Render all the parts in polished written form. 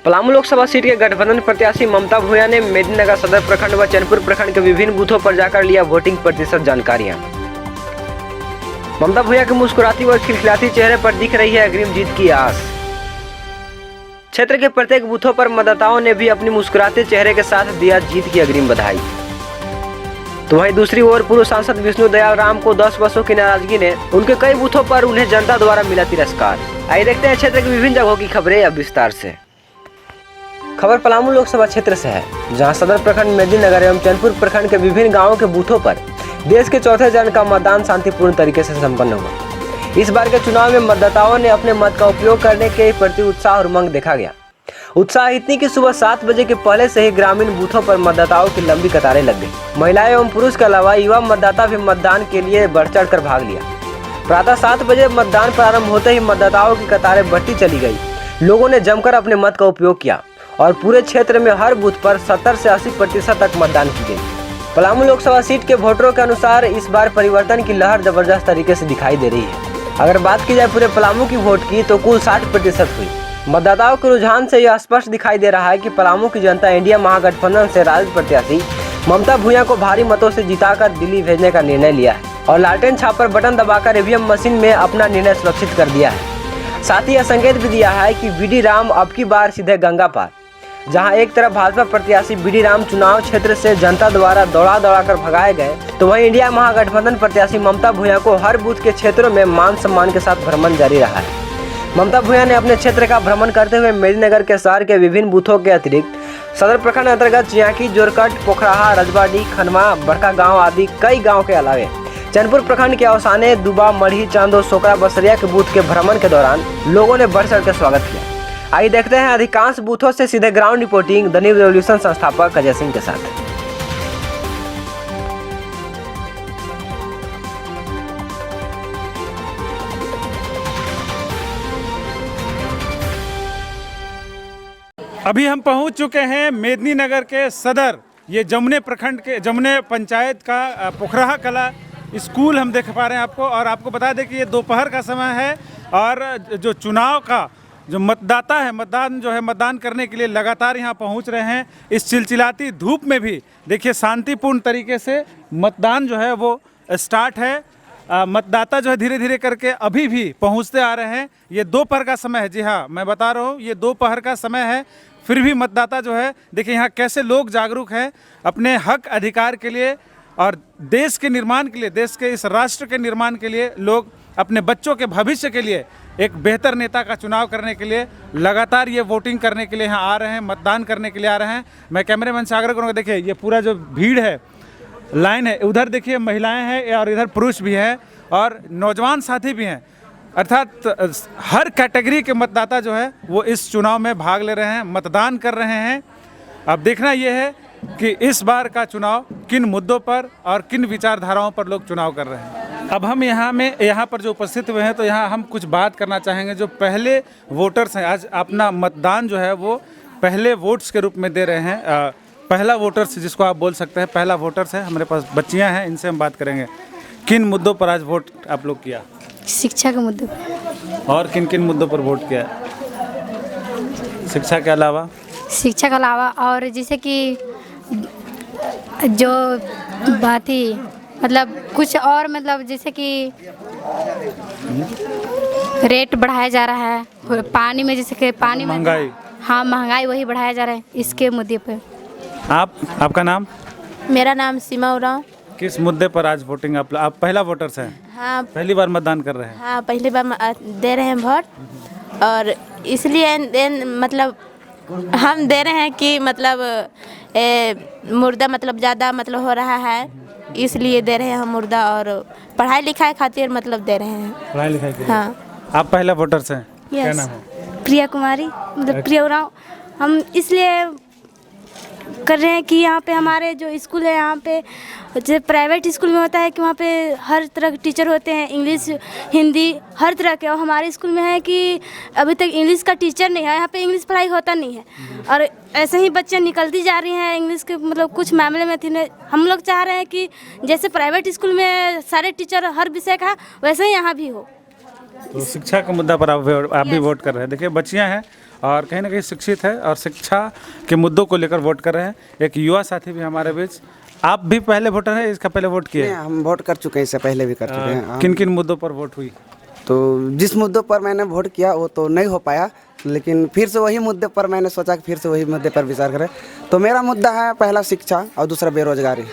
Palamu Lok Sabha seat के गठबंधन प्रत्याशी ममता भूया ने मेदिनीनगर सदर प्रखंड व चैनपुर प्रखंड के विभिन्न बूथों पर जाकर लिया वोटिंग प्रतिशत जानकारियां। ममता भूया के मुस्कुराती व खिलखिलाती चेहरे पर दिख रही है अग्रिम जीत की आस। क्षेत्र के प्रत्येक बूथों पर मतदाताओं ने भी अपनी मुस्कुराते चेहरे के साथ दिया जीत की अग्रिम बधाई। तो वहीं दूसरी ओर पूर्व सांसद विष्णु दयाल राम को 10 वर्षों की नाराजगी ने उनके कई बूथों पर उन्हें जनता द्वारा मिला तिरस्कार। आइए देखते हैं क्षेत्र की विभिन्न जगहों की खबरें अब विस्तार से। खबर पलामू लोकसभा क्षेत्र से है, जहां सदर प्रखंड मेदिनीनगर एवं चैनपुर प्रखंड के विभिन्न गांवों के बूथों पर देश के चौथे चरण का मतदान शांतिपूर्ण तरीके से संपन्न हुआ। इस बार के चुनाव में मतदाताओं ने अपने मत का उपयोग करने के प्रति उत्साह और उमंग देखा गया। उत्साह इतनी कि सुबह 7 बजे के पहले से ही ग्रामीण बूथों पर मतदाताओं की लंबी कतारें लग गई। महिलाएं एवं पुरुष के अलावा युवा मतदाता भी मतदान के लिए बढ़ चढ़ कर भाग लिया। प्रातः 7 बजे मतदान प्रारंभ होते ही मतदाताओं की कतारें बढ़ती चली गई। लोगों ने जमकर अपने मत का उपयोग किया और पूरे क्षेत्र में हर बूथ पर 70 से 80% तक मतदान की गई। पलामू लोकसभा सीट के वोटरों के अनुसार इस बार परिवर्तन की लहर जबरदस्त तरीके से दिखाई दे रही है। अगर बात की जाए पूरे पलामू की वोट की तो कुल 60% हुई। मतदाताओं के रुझान से यह स्पष्ट दिखाई दे रहा है कि पलामू की जनता इंडिया महागठबंधन से राजद प्रत्याशी ममता भूया को भारी मतों से जिताकर दिल्ली भेजने का निर्णय लिया है और लालटेन छाप पर बटन दबाकर ईवीएम मशीन में अपना निर्णय सुरक्षित कर दिया है। साथ ही यह संकेत भी दिया है कि बीडी राम अब की बार सीधे गंगा पार। जहां एक तरफ भाजपा प्रत्याशी बीडी राम चुनाव क्षेत्र से जनता द्वारा दौड़ा कर भगाए गए, तो वहीं इंडिया महागठबंधन प्रत्याशी ममता भूया को हर बूथ के क्षेत्रों में मान सम्मान के साथ भ्रमण जारी रहा है। ममता भूया ने अपने क्षेत्र का भ्रमण करते हुए मेदिनीनगर के शहर के विभिन्न बूथों के अतिरिक्त सदर प्रखंड अंतर्गत चियाकी, जोरकट, पोखराहा, रजवाड़ी, खनवा, बड़का गाँव आदि कई गाँव के अलावे चैनपुर प्रखंड के अवसाने, दुबा, मढ़ी, चांदो, सोकरा, बसरिया के बूथ के भ्रमण के दौरान लोगों ने बढ़ चढ़ कर स्वागत किया। आइए देखते हैं अधिकांश बूथों से सीधे ground reporting the new revolution संस्थापक अजय सिंह के साथ। अभी हम पहुंच चुके हैं मेदिनीनगर के सदर, ये जमुने प्रखंड के जमुने पंचायत का पोखराहा कला स्कूल हम देख पा रहे हैं आपको। और आपको बता दें कि ये दोपहर का समय है और जो चुनाव का जो मतदाता है, मतदान करने के लिए लगातार यहाँ पहुँच रहे हैं। इस चिलचिलाती धूप में भी देखिए शांतिपूर्ण तरीके से मतदान जो है वो स्टार्ट है। मतदाता जो है धीरे धीरे करके अभी भी पहुँचते आ रहे हैं। ये दोपहर का समय है, जी हाँ मैं बता रहा हूँ ये दोपहर का समय है, फिर भी मतदाता जो है देखिए यहाँ कैसे लोग जागरूक हैं अपने हक अधिकार के लिए और देश के निर्माण के लिए, देश के इस राष्ट्र के निर्माण के लिए लोग अपने बच्चों के भविष्य के लिए एक बेहतर नेता का चुनाव करने के लिए लगातार ये वोटिंग करने के लिए यहाँ आ रहे हैं, मतदान करने के लिए आ रहे हैं। मैं कैमरेमैन से आग्रह करूँगा, देखिए ये पूरा जो भीड़ है, लाइन है, उधर देखिए महिलाएं हैं और इधर पुरुष भी हैं और नौजवान साथी भी हैं। अर्थात हर कैटेगरी के मतदाता जो है वो इस चुनाव में भाग ले रहे हैं, मतदान कर रहे हैं। अब देखना ये है कि इस बार का चुनाव किन मुद्दों पर और किन विचारधाराओं पर लोग चुनाव कर रहे हैं। अब हम यहाँ पर जो उपस्थित हुए हैं तो यहाँ हम कुछ बात करना चाहेंगे। जो पहले वोटर्स हैं, आज अपना मतदान जो है वो पहले वोट्स के रूप में दे रहे हैं। पहला वोटर्स जिसको आप बोल सकते हैं, पहला वोटर्स है, हमारे पास बच्चियाँ हैं, इनसे हम बात करेंगे। किन मुद्दों पर आज वोट आप लोग किया? शिक्षा के मुद्दे पर। और किन किन मुद्दों पर वोट किया? शिक्षा के अलावा? शिक्षा के अलावा और जैसे कि जो बात ही मतलब कुछ और, मतलब जैसे कि रेट बढ़ाया जा रहा है पानी में, जैसे कि पानी में महंगाई, हाँ महंगाई वही बढ़ाया जा रहा है, इसके मुद्दे पर। आपका नाम? मेरा नाम सीमा उरांव। किस मुद्दे पर आज वोटिंग आप पहला वोटर्स हैं? हाँ, पहली बार मतदान कर रहे हैं? हाँ, पहली बार दे रहे हैं वोट और इसलिए मतलब हम दे रहे हैं कि मतलब मुर्दा मतलब ज़्यादा मतलब हो रहा है, इसलिए दे रहे हैं हम मुर्दा, और पढ़ाई लिखाई खातिर मतलब दे रहे हैं। पढ़ाई लिखाई के लिए? हाँ। आप पहला वोटर्स हैं? क्या नाम है? प्रिया कुमारी, मतलब प्रिया उरांव। हम इसलिए कर रहे हैं कि यहाँ पे हमारे जो स्कूल है, यहाँ पे जैसे प्राइवेट स्कूल में होता है कि वहाँ पे हर तरह के टीचर होते हैं, इंग्लिश, हिंदी, हर तरह के। और हमारे स्कूल में है कि अभी तक इंग्लिश का टीचर नहीं है, यहाँ पे इंग्लिश पढ़ाई होता नहीं है और ऐसे ही बच्चे निकलती जा रही हैं इंग्लिश के मतलब कुछ मामले में थी। हम लोग चाह रहे हैं कि जैसे प्राइवेट स्कूल में सारे टीचर हर विषय का, वैसे ही यहाँ भी हो। तो शिक्षा के मुद्दा पर आप भी वोट कर रहे हैं। देखिए बच्चियां हैं और कहीं ना कहीं शिक्षित है और शिक्षा के मुद्दों को लेकर वोट कर रहे हैं। एक युवा साथी भी हमारे बीच। आप भी पहले वोटर हैं, इसका पहले वोट किए? हम वोट कर चुके हैं, इससे पहले भी कर चुके हैं। किन किन मुद्दों पर वोट हुई? तो जिस मुद्दों पर मैंने वोट किया वो तो नहीं हो पाया, लेकिन फिर से वही मुद्दे पर मैंने सोचा कि फिर से वही मुद्दे पर विचार करें। तो मेरा मुद्दा है पहला शिक्षा और दूसरा बेरोजगारी।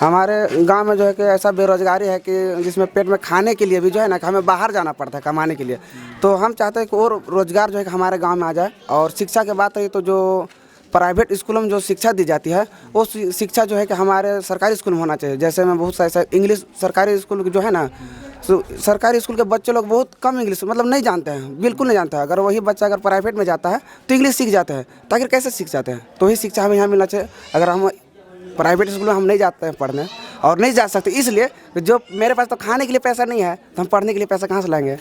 हमारे गांव में जो है कि ऐसा बेरोजगारी है कि जिसमें पेट में खाने के लिए भी जो है ना कि हमें बाहर जाना पड़ता है कमाने के लिए। तो हम चाहते हैं कि और रोजगार जो है कि हमारे गाँव में आ जाए। और शिक्षा की बात है तो जो प्राइवेट स्कूलों में जो शिक्षा दी जाती है वो शिक्षा जो है कि हमारे सरकारी स्कूल में होना चाहिए। जैसे मैं बहुत सारे इंग्लिश सरकारी स्कूल जो है ना, तो सरकारी स्कूल के बच्चे लोग बहुत कम इंग्लिश मतलब नहीं जानते हैं, बिल्कुल नहीं जानते हैं। अगर वही बच्चा अगर प्राइवेट में जाता है तो इंग्लिश सीख जाते हैं, तो आखिर कैसे सीख जाते हैं? तो वही शिक्षा हमें यहाँ मिलना चाहिए। अगर हम प्राइवेट स्कूल में हम नहीं जाते हैं पढ़ने और नहीं जा सकते, इसलिए जो मेरे पास तो खाने के लिए पैसा नहीं है तो हम पढ़ने के लिए पैसा कहाँ से लाएंगे?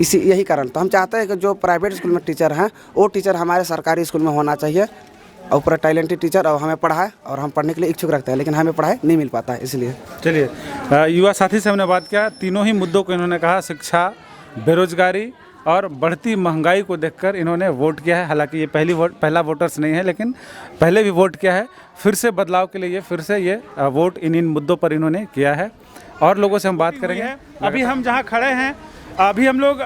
यही कारण तो हम चाहते हैं कि जो प्राइवेट स्कूल में टीचर हैं वो टीचर हमारे सरकारी स्कूल में होना चाहिए और पूरा टैलेंटेड टीचर और हमें पढ़ाए और हम पढ़ने के लिए इच्छुक रखते हैं, लेकिन हमें पढ़ाई नहीं मिल पाता है। इसलिए चलिए, युवा साथी से हमने बात किया। तीनों ही मुद्दों को इन्होंने कहा, शिक्षा, बेरोजगारी और बढ़ती महंगाई को देखकर इन्होंने वोट किया है। हालांकि ये पहला वोटर्स नहीं है, लेकिन पहले भी वोट किया है। फिर से बदलाव के लिए फिर से ये वोट इन मुद्दों पर इन्होंने किया है। और लोगों से हम बात करेंगे। अभी हम जहाँ खड़े हैं, अभी हम लोग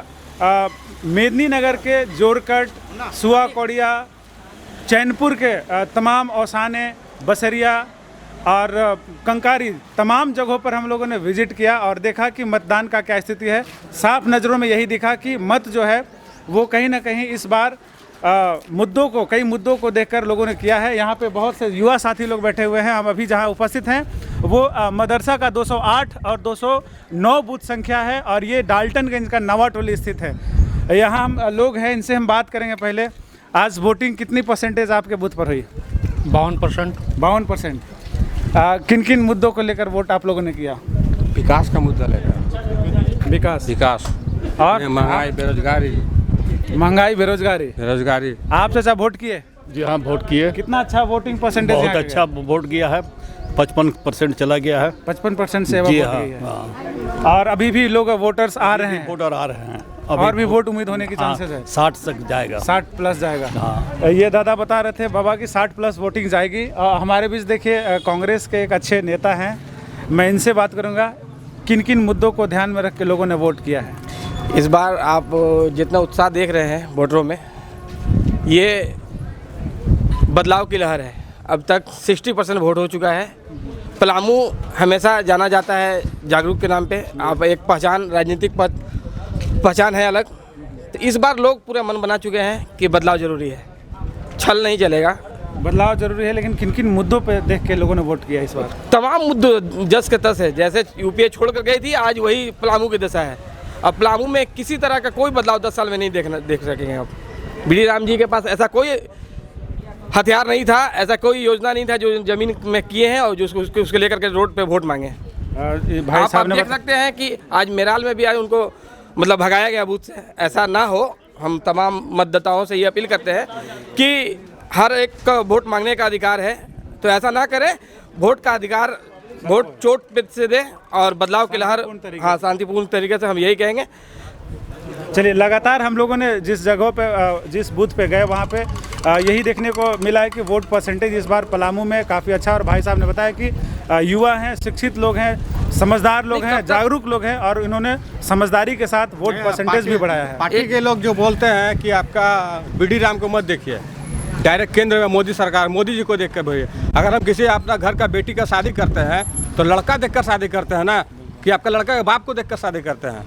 मेदिनी नगर के जोरकट, सुआ कोड़िया, चैनपुर के तमाम औसाने, बसरिया और कंकारी तमाम जगहों पर हम लोगों ने विजिट किया और देखा कि मतदान का क्या स्थिति है। साफ नज़रों में यही दिखा कि मत जो है वो कहीं ना कहीं इस बार कई मुद्दों को देखकर लोगों ने किया है। यहाँ पे बहुत से युवा साथी लोग बैठे हुए हैं। हम अभी जहाँ उपस्थित हैं वो मदरसा का 208 और 209 बूथ संख्या है और ये डाल्टनगंज का नवा टोली स्थित है। यहाँ हम लोग हैं, इनसे हम बात करेंगे। पहले, आज वोटिंग कितनी परसेंटेज आपके बूथ पर हुई? 52%। 52%। किन किन मुद्दों को लेकर वोट आप लोगों ने किया? विकास का मुद्दा लेकर। विकास और महंगाई, बेरोजगारी। आप चाचा वोट किए? जी हाँ, वोट किए। कितना अच्छा वोटिंग परसेंटेज? बहुत अच्छा वोट गया है, 55% चला गया है। 55% से जी वोट हाँ, गई है। हाँ। और अभी भी लोग वोटर्स आ रहे हैं? वोटर आ रहे हैं। और भी वोट उम्मीद होने की चांसेस है? 60 तक जाएगा। 60 प्लस जाएगा। हाँ। ये दादा बता रहे थे बाबा की 60 प्लस वोटिंग जाएगी। हमारे बीच देखिए कांग्रेस के एक अच्छे नेता हैं, मैं इनसे बात करूंगा। किन किन मुद्दों को ध्यान में रख के लोगों ने वोट किया है? इस बार आप जितना उत्साह देख रहे हैं वोटरों में, ये बदलाव की लहर है। अब तक 60% वोट हो चुका है। पलामू हमेशा जाना जाता है जागरूक के नाम पे। आप एक पहचान, राजनीतिक पहचान है अलग। तो इस बार लोग पूरा मन बना चुके हैं कि बदलाव जरूरी है, छल नहीं चलेगा। बदलाव जरूरी है, लेकिन किन किन मुद्दों पे देख के लोगों ने वोट किया इस बार? तमाम मुद्दों जस के तस है। जैसे यूपीए छोड़ कर गई थी, आज वही पलामू की दशा है। अब पलामू में किसी तरह का कोई बदलाव 10 साल में नहीं देख सकेंगे। अब बीडी राम जी के पास ऐसा कोई हथियार नहीं था, ऐसा कोई योजना नहीं था जो ज़मीन में किए हैं और जो उसको लेकर के रोड पे वोट मांगे। भाई साहब ने देख सकते हैं कि आज मेराल में भी आज उनको मतलब भगाया गया बूथ से। ऐसा ना हो, हम तमाम मतदाताओं से ये अपील करते हैं कि हर एक का वोट मांगने का अधिकार है, तो ऐसा ना करें। वोट का अधिकार वोट चोट पे से दे और बदलाव की लहर, हाँ, शांतिपूर्ण तरीके से हम यही कहेंगे। चलिए, लगातार हम लोगों ने जिस जगह पे, जिस बूथ पे गए वहाँ पे यही देखने को मिला है कि वोट परसेंटेज इस बार पलामू में काफ़ी अच्छा। और भाई साहब ने बताया कि युवा हैं, शिक्षित लोग हैं, समझदार लोग हैं, जागरूक लोग हैं और इन्होंने समझदारी के साथ वोट परसेंटेज भी बढ़ाया है। पार्टी के लोग जो बोलते हैं कि आपका बीडी राम को मत देखिए, डायरेक्ट केंद्र में मोदी सरकार, मोदी जी को देख कर भेजिए। अगर हम किसी अपना घर का बेटी का शादी करते हैं तो लड़का देखकर शादी करते हैं ना, कि आपका लड़का के बाप को देखकर शादी करते हैं।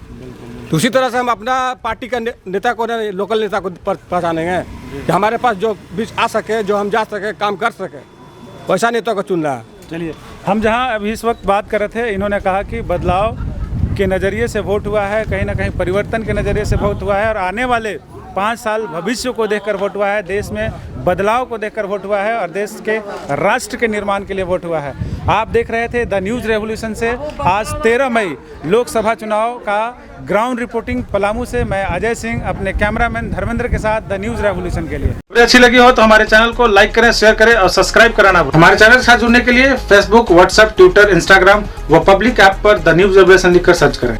तो उसी तरह से हम अपना पार्टी का नेता को, लोकल नेता को पहचानेंगे कि हमारे पास जो बीच आ सके, जो हम जा सके, काम कर सके, वैसा नेता को चुनना है। चलिए, हम जहां अभी इस वक्त बात कर रहे थे, इन्होंने कहा कि बदलाव के नज़रिए से वोट हुआ है, कहीं ना कहीं परिवर्तन के नज़रिए से वोट हुआ है और आने वाले 5 साल भविष्य को देखकर वोट हुआ है, देश में बदलाव को देखकर वोट हुआ है और देश के राष्ट्र के निर्माण के लिए वोट हुआ है। आप देख रहे थे द न्यूज़ रेवोल्यूशन से आज 13 मई लोकसभा चुनाव का ग्राउंड रिपोर्टिंग पलामू से मैं अजय सिंह अपने कैमरामैन धर्मेंद्र के साथ द न्यूज़ रेवोल्यूशन के लिए। वीडियो अच्छी लगी हो तो हमारे चैनल को लाइक करें, शेयर करें और सब्सक्राइब कराना। हमारे चैनल के साथ जुड़ने के लिए फेसबुक, व्हाट्सएप, ट्विटर, इंस्टाग्राम व पब्लिक ऐप पर द न्यूज़ रेवोल्यूशन लिखकर सर्च करें।